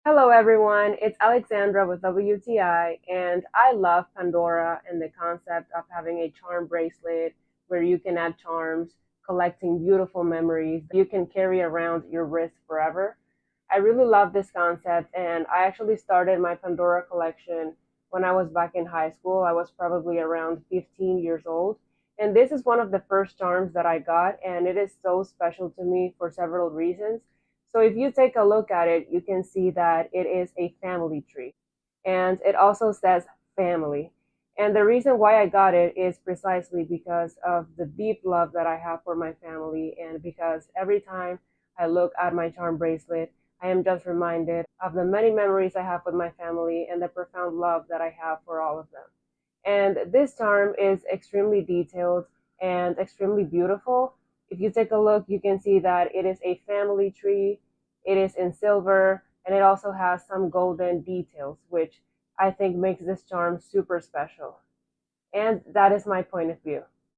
Hello everyone, it's Alexandra with WTI, and I love Pandora and the concept of having a charm bracelet where you can add charms, collecting beautiful memories you can carry around your wrist forever. I really love this concept, and I actually started my Pandora collection when I was back in high school. I was probably around 15 years old, and this is one of the first charms that I got, and it is so special to me for several reasons. So if you take a look at it, you can see that it is a family tree. And it also says family. And the reason why I got it is precisely because of the deep love that I have for my family, and because every time I look at my charm bracelet, I am just reminded of the many memories I have with my family and the profound love that I have for all of them. And this charm is extremely detailed and extremely beautiful. If you take a look, you can see that it is a family tree. It is in silver, and it also has some golden details, which I think makes this charm super special. And that is my point of view.